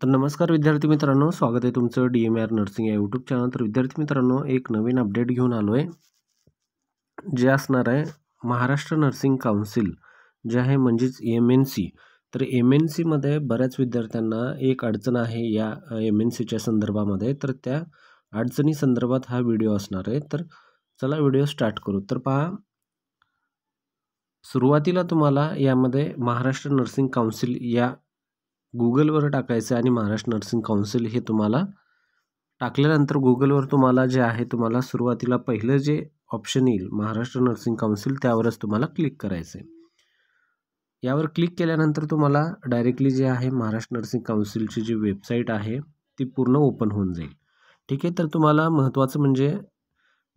तर नमस्कार विद्यार्थी मित्रांनो, स्वागत आहे तुमचं DMR नर्सिंग या यूट्यूब चॅनल. तर विद्यार्थी मित्रांनो, एक नवीन अपडेट घेऊन आलो आहे, जे असणार आहे महाराष्ट्र नर्सिंग काउन्सिल जे आहे म्हणजेच MNC. तर MNCमध्ये बऱ्याच विद्यार्थ्यांना एक अडचण आहे या MNCच्या संदर्भामध्ये. तर त्या अडचणी संदर्भात हा व्हिडिओ असणार आहे. तर चला व्हिडिओ स्टार्ट करू. तर पहा, सुरुवातीला तुम्हाला यामध्ये महाराष्ट्र नर्सिंग काउन्सिल या गुगलवर टाकायचं आणि महाराष्ट्र नर्सिंग काउन्सिल हे तुम्हाला टाकल्यानंतर गुगलवर तुम्हाला जे आहे तुम्हाला सुरुवातीला पहिलं जे ऑप्शन येईल महाराष्ट्र नर्सिंग काउन्सिल त्यावरच तुम्हाला क्लिक करायचं आहे. यावर क्लिक केल्यानंतर तुम्हाला डायरेक्टली जे आहे महाराष्ट्र नर्सिंग काउन्सिलची जी वेबसाईट आहे ती पूर्ण ओपन होऊन जाईल. ठीक आहे. तर तुम्हाला महत्त्वाचं म्हणजे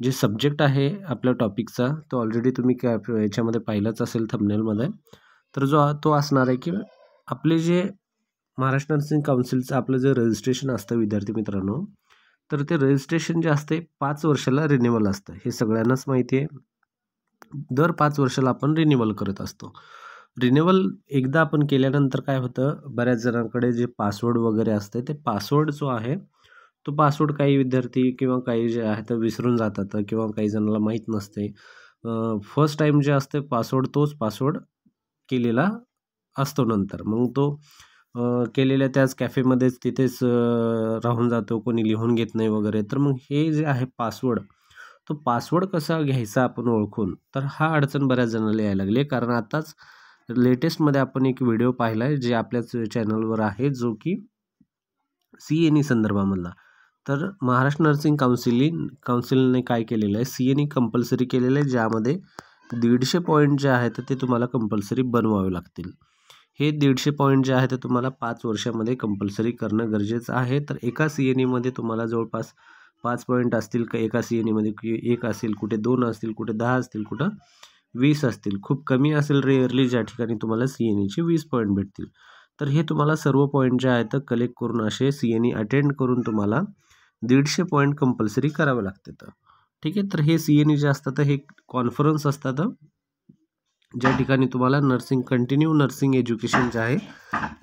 जे सब्जेक्ट आहे आपल्या टॉपिकचा तो ऑलरेडी तुम्ही याच्यामध्ये पाहिलाच असेल थंबनेलमध्ये. तर तो असणार आहे की आपले जे महाराष्ट्र नर्सिंग काउन्सिलचं आपलं जे रजिस्ट्रेशन असतं विद्यार्थी मित्रांनो, तर ते रजिस्ट्रेशन जे असते 5 वर्षाला रिन्युअल असतं. हे सगळ्यांनाच माहिती आहे. दर 5 वर्षाला आपण रिन्युअल करत असतो. रिन्युअल एकदा आपण केल्यानंतर काय होतं, बऱ्याच जणांकडे जे पासवर्ड वगैरे असते ते पासवर्ड जो आहे तो पासवर्ड काही विद्यार्थी किंवा काही जे आहे तर विसरून जातात किंवा काही जणांना माहीत नसते. फर्स्ट टाईम जे असते पासवर्ड तोच पासवर्ड केलेला असतो. नंतर मग तो केलेल्या त्याच कॅफेमध्येच तिथेच राहून जातो, कोणी लिहून घेत नाही वगैरे. तर मग हे जे आहे पासवर्ड, तो पासवर्ड कसा घ्यायचा आपण ओळखून, तर हा अडचण बऱ्याच जणांना यायला लागली. कारण आताच लेटेस्टमध्ये आपण एक व्हिडिओ पाहिला आहे जे आपल्याच चॅनलवर आहे, जो की CNE संदर्भामधला. तर महाराष्ट्र नर्सिंग काउन्सिलने काय केलेलं आहे, CNE कंपल्सरी केलेलं आहे, ज्यामध्ये 150 पॉईंट जे आहेत ते तुम्हाला कंपल्सरी बनवावे लागतील. हे 150 पॉईंट जे आहे ते तुम्हाला 5 वर्षामध्ये कंपल्सरी करणं गरजेचं आहे. तर एका CNEमध्ये तुम्हाला जवळपास 5 पॉईंट असतील, का एका CNEमध्ये 1 असेल, कुठे 2 असतील, कुठे 10 असतील, कुठं 20 असतील. खूप कमी असेल रेअरली ज्या ठिकाणी तुम्हाला CNEचे 20 पॉईंट भेटतील. तर हे तुम्हाला सर्व पॉईंट जे आहेत कलेक्ट करून असे CNE अटेंड करून तुम्हाला 150 पॉईंट कंपल्सरी करावे लागतात. ठीक आहे. तर हे CNE जे असतात हे कॉन्फरन्स असतात, ज्या ठिकाणी तुम्हाला कंटिन्यू नर्सिंग एज्युकेशन जे आहे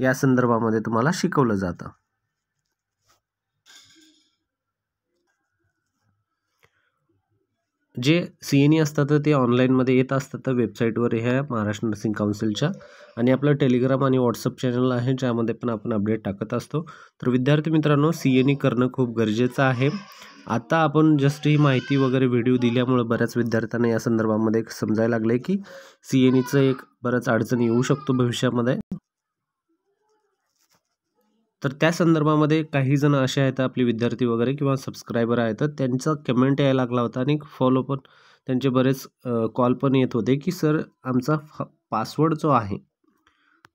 या संदर्भामध्ये तुम्हाला शिकवलं जातं. जे CNE असतात ते ऑनलाईनमध्ये येत असतात वेबसाईटवर ह्या महाराष्ट्र नर्सिंग काउन्सिलच्या. आणि आपलं टेलिग्राम आणि व्हॉट्सअप चॅनल आहे, ज्यामध्ये पण आपण अपडेट टाकत असतो. तर विद्यार्थी मित्रांनो, CNE करणं खूप गरजेचं आहे. आता आपण जस्ट ही माहिती वगैरे व्हिडिओ दिल्यामुळे बऱ्याच विद्यार्थ्यांना या संदर्भामध्ये समजायला लागले की CNEचं एक बऱ्याच अडचण येऊ शकतो भविष्यामध्ये. तर त्या संदर्भामध्ये काही जण असे आहेत आपले विद्यार्थी वगैरे किंवा सबस्क्रायबर आहेत, तर त्यांचा कमेंट यायला लागला होता आणि फॉलो पण त्यांचे बरेच कॉल पण येत होते की सर आमचा पासवर्ड जो आहे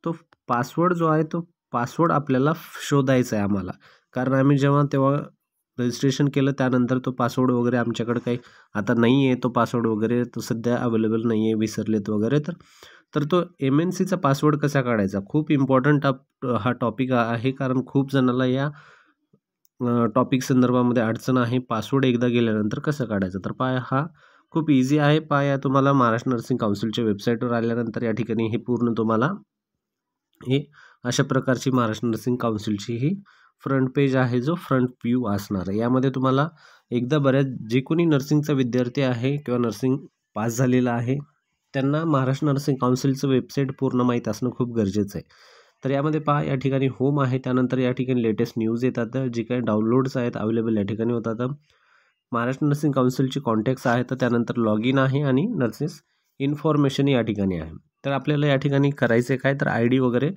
तो पासवर्ड आपल्याला शोधायचा आहे आम्हाला. कारण आम्ही तेव्हा रजिस्ट्रेशन केलं त्यानंतर तो पासवर्ड वगैरे आमच्याकडे काही आता नाही आहे, तो पासवर्ड वगैरे तो सध्या अवेलेबल नाही आहे, विसरलेत वगैरे. तर तो MNCचा पासवर्ड कसा काढायचा, खूप इम्पॉर्टंट हा टॉपिक आहे. कारण खूप जणांना या टॉपिक संदर्भामध्ये अडचण आहे, पासवर्ड एकदा गेल्यानंतर कसं काढायचं. तर हा खूप इझी आहे. या तुम्हाला महाराष्ट्र नर्सिंग काउन्सिलच्या वेबसाईटवर आल्यानंतर या ठिकाणी हे पूर्ण तुम्हाला हे अशा प्रकारची महाराष्ट्र नर्सिंग काउन्सिलची ही फ्रंट पेज आहे, जो फ्रंट व्ह्यू असणार आहे. यामध्ये तुम्हाला एकदा बऱ्याच जे कोणी नर्सिंगचा विद्यार्थी आहे किंवा नर्सिंग पास झालेला आहे त्यांना महाराष्ट्र नर्सिंग काउन्सिलचं वेबसाईट पूर्ण माहीत असणं खूप गरजेचं आहे. तर यामध्ये पहा, या ठिकाणी होम आहे, त्यानंतर या ठिकाणी लेटेस्ट न्यूज येतात, जे काही डाउनलोड्स आहेत अवेलेबल या ठिकाणी होतात. महाराष्ट्र नर्सिंग काउन्सिलचे कॉन्टॅक्ट्स आहेत, त्यानंतर लॉग इन आहे आणि नर्सेस इन्फॉर्मेशन या ठिकाणी आहे. तर आपल्याला या ठिकाणी करायचं काय, तर ID वगैरे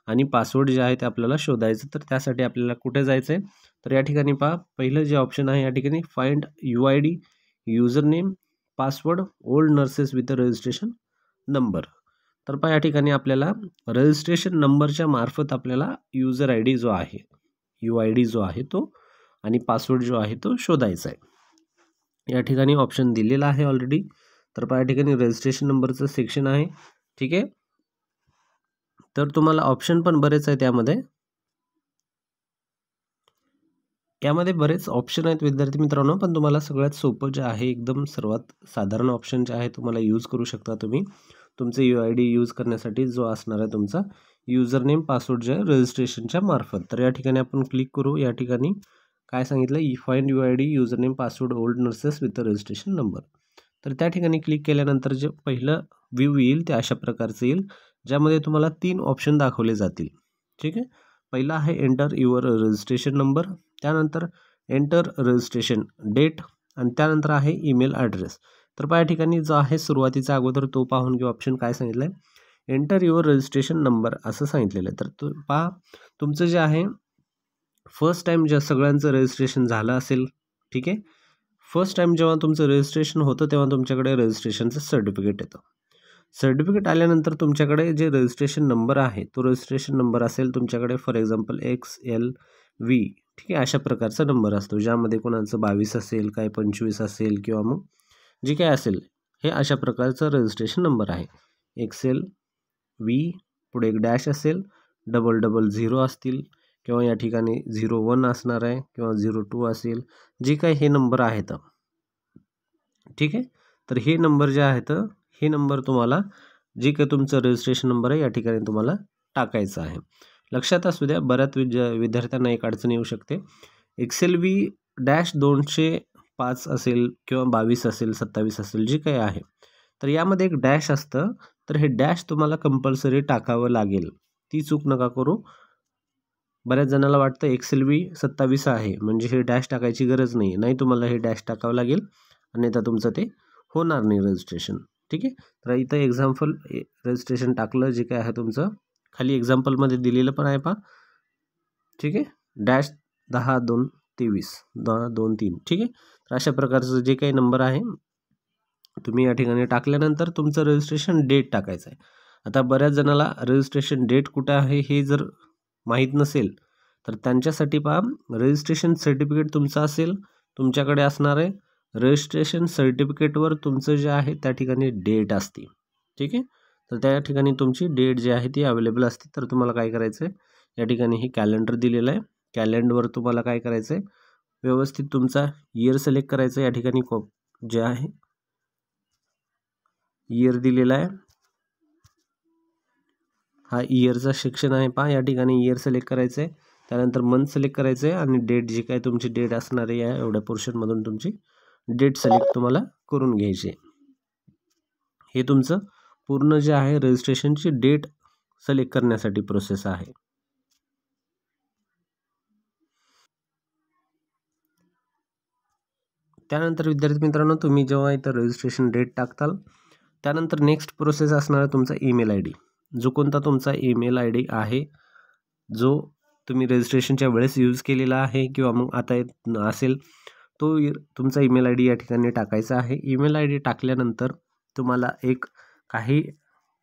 आणि पासवर्ड जे आहे ते आपल्याला शोधायचं. तर त्यासाठी आपल्याला कुठे जायचं आहे, तर या ठिकाणी पहा, पहिलं जे ऑप्शन आहे या ठिकाणी find UID user name password old nurses with registration number. तर पहा, या ठिकाणी आपल्याला रजिस्ट्रेशन नंबरच्या मार्फत आपल्याला युजर ID जो आहे UID जो आहे तो आणि पासवर्ड जो आहे तो शोधायचा आहे. या ठिकाणी ऑप्शन दिलेला आहे ऑलरेडी. तर पहा, या ठिकाणी रजिस्ट्रेशन नंबरचं सेक्शन आहे. ठीक आहे. तर तुम्हाला ऑप्शन पण बरेच आहेत यामध्ये बरेच ऑप्शन आहेत विद्यार्थी मित्रांनो, पण तुम्हाला सगळ्यात सोपं जे आहे एकदम सर्वात साधारण ऑप्शन जे आहे तुम्हाला यूज करू शकता तुम्ही तुमचं UID यूज करण्यासाठी, जो असणार आहे तुमचा युजर नेम पासवर्डच्या रजिस्ट्रेशनच्या मार्फत. तर या ठिकाणी आपण क्लिक करू. या ठिकाणी काय सांगितलं, find UID user name password old nurses with registration number. तर त्या ठिकाणी क्लिक केल्यानंतर जे पहिलं व्ह्यू येईल ते अशा प्रकारचं येईल, ज्यामध्ये तुम्हाला 3 ऑप्शन दाखवले जातील. ठीक आहे. पहिला आहे एंटर युअर रजिस्ट्रेशन नंबर, त्यानंतर एंटर रजिस्ट्रेशन डेट आणि त्यानंतर आहे ईमेल ॲड्रेस. तर या ठिकाणी जो आहे सुरुवातीचा अगोदर तो पाहून घेऊ. ऑप्शन काय सांगितलं आहे, एंटर युअर रजिस्ट्रेशन नंबर असं सांगितलेलं आहे. तर तो पहा, तुमचं जे आहे फर्स्ट टाईम ज्या सगळ्यांचं रजिस्ट्रेशन झालं असेल, ठीक आहे, फर्स्ट टाईम जेव्हा तुमचं रजिस्ट्रेशन होतं तेव्हा तुमच्याकडे रजिस्ट्रेशनचं सर्टिफिकेट येतं. सर्टिफिकेट आल्यानंतर तुमच्याकडे जे रजिस्ट्रेशन नंबर आहे तो रजिस्ट्रेशन नंबर असेल तुमच्याकडे, फॉर एक्झाम्पल XLV, ठीक आहे, अशा प्रकारचा नंबर असतो, ज्यामध्ये कोणाचं 22 असेल, काय 25 असेल किंवा मग जे काय असेल, हे अशा प्रकारचं रजिस्ट्रेशन नंबर आहे. XLV पुढे एक डॅश असेल, 00 असतील किंवा या ठिकाणी 01 असणार आहे किंवा 02 असेल, जे काही हे नंबर आहेत, ठीक आहे. तर हे नंबर जे आहेत, हे नंबर तुम्हाला जे काही तुमचं रजिस्ट्रेशन नंबर आहे या ठिकाणी तुम्हाला टाकायचं आहे. लक्षात असू द्या, बऱ्याच विद्यार्थ्यांना एक अडचण येऊ शकते. XLV-205 असेल किंवा 22 असेल, 27 असेल, जे काही आहे, तर यामध्ये एक डॅश असतं. तर हे डॅश तुम्हाला कंपल्सरी टाकावं लागेल, ती चूक नका करू. बऱ्याच जणाला वाटतं XLV-27 आहे म्हणजे हे डॅश टाकायची गरज नाही. नाही, तुम्हाला हे डॅश टाकावं लागेल, अन्यथा तुमचं ते होणार नाही रजिस्ट्रेशन. ठीक आहे. तर इथं एक्झाम्पल रजिस्ट्रेशन टाकलं, जे काय आहे तुमचं खाली एक्झाम्पलमध्ये दिलेलं पण आहे पहा. ठीक आहे, डॅश 10-2-23 10-2-3. ठीक आहे. तर अशा प्रकारचं जे काही नंबर आहे तुम्ही या ठिकाणी टाकल्यानंतर तुमचं रजिस्ट्रेशन डेट टाकायचं आहे. आता बऱ्याच जणाला रजिस्ट्रेशन डेट कुठं आहे हे जर माहीत नसेल तर त्यांच्यासाठी पहा, रजिस्ट्रेशन सर्टिफिकेट तुमचं असेल, तुमच्याकडे असणार आहे. रजिस्ट्रेशन सर्टिफिकेटवर तुमचं जे आहे त्या ठिकाणी डेट असते. ठीक आहे. तर त्या ठिकाणी तुमची डेट जी आहे ती अवेलेबल असते. तर तुम्हाला काय करायचं आहे, या ठिकाणी हे कॅलेंडर दिलेलं आहे. कॅलेंडरवर तुम्हाला काय करायचं आहे, व्यवस्थित तुमचा इयर सिलेक्ट करायचं. या ठिकाणी जे आहे इयर दिलेला आहे, हा इयरचा सेक्शन आहे पहा. या ठिकाणी इयर सिलेक्ट करायचं आहे, त्यानंतर मंथ सिलेक्ट करायचं आहे आणि डेट जी काय तुमची डेट असणार आहे या एवढ्या पोर्शनमधून तुमची डेट सिलेक्ट तुम्हाला करून घ्यायची आहे. हे तुमचं पूर्ण जे आहे रजिस्ट्रेशनची डेट सिलेक्ट करण्यासाठी प्रोसेस आहे. त्यानंतर विद्यार्थी मित्रांनो, तुम्ही जेव्हा इथं रजिस्ट्रेशन डेट टाकताल त्यानंतर नेक्स्ट प्रोसेस असणार आहे तुमचा ईमेल ID. जो कोणता तुमचा ईमेल ID आहे, जो तुम्ही रजिस्ट्रेशनच्या वेळेस यूज केलेला आहे किंवा मग आता असेल, तो तुमचा ईमेल ID या ठिकाणी टाकायचा आहे. ईमेल ID टाकल्यानंतर तुम्हाला काही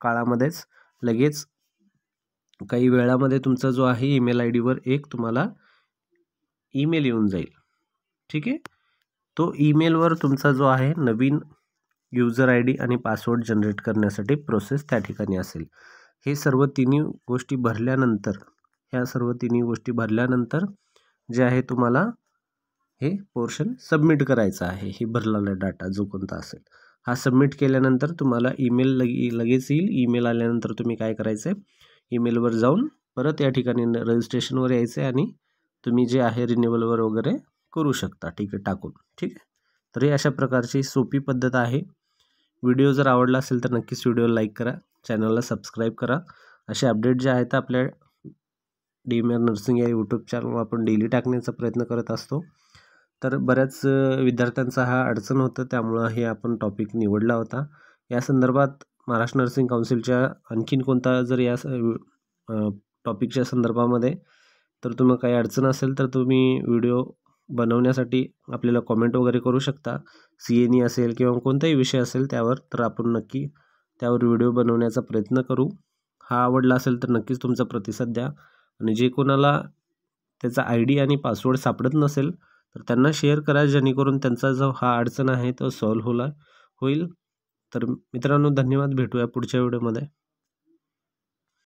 काळामध्येच लगेच काही वेळामध्ये तुमचा जो आहे ईमेल IDवर एक तुम्हाला ईमेल येऊन जाईल. ठीक आहे. तो ईमेलवर तुमचा जो आहे नवीन युजर ID आणि पासवर्ड जनरेट करण्यासाठी प्रोसेस त्या ठिकाणी असेल. हे सर्व तिन्ही गोष्टी भरल्यानंतर जे आहे तुम्हाला हे पोर्शन सबमिट करायचं आहे. हे भरलेला डाटा जो कोणता असेल हा सबमिट केल्यानंतर तुम्हाला ईमेल लगेच येईल. ईमेल आल्यानंतर तुम्ही काय करायचं आहे, ईमेलवर जाऊन परत या ठिकाणी रजिस्ट्रेशनवर यायचं आहे आणि तुम्ही जे आहे रिन्युअलवर वगैरे करू शकता. ठीक आहे, टाकून. ठीक आहे. तर ही अशा प्रकारची सोपी पद्धत आहे. व्हिडिओ जर आवडला असेल तर नक्कीच व्हिडिओला लाईक करा, चॅनलला सबस्क्राईब करा. असे अपडेट जे आहेत आपल्या DMR नर्सिंग या यूट्यूब चॅनलवर आपण डेली टाकण्याचा प्रयत्न करत असतो. तर बऱ्याच विद्यार्थ्यांचा हा अडचण होतं, त्यामुळं हे आपण टॉपिक निवडला होता. या संदर्भात महाराष्ट्र नर्सिंग काउन्सिलच्या आणखीन कोणता जर या टॉपिकच्या संदर्भामध्ये तर तुम्हाला काही अडचण असेल तर तुम्ही व्हिडिओ बनवण्यासाठी आपल्याला कॉमेंट वगैरे करू शकता. CNE असेल किंवा कोणताही विषय असेल त्यावर, तर आपण नक्की त्यावर व्हिडिओ बनवण्याचा प्रयत्न करू. हा आवडला असेल तर नक्कीच तुमचा प्रतिसाद द्या आणि जे कोणाला त्याचा ID आणि पासवर्ड सापडत नसेल तर त्यांना शेअर करा, जेणेकरून त्यांचा जो हा अडचण आहे तो सॉल्व्ह होईल. तर मित्रांनो, धन्यवाद. भेटूया पुढच्या व्हिडिओमध्ये.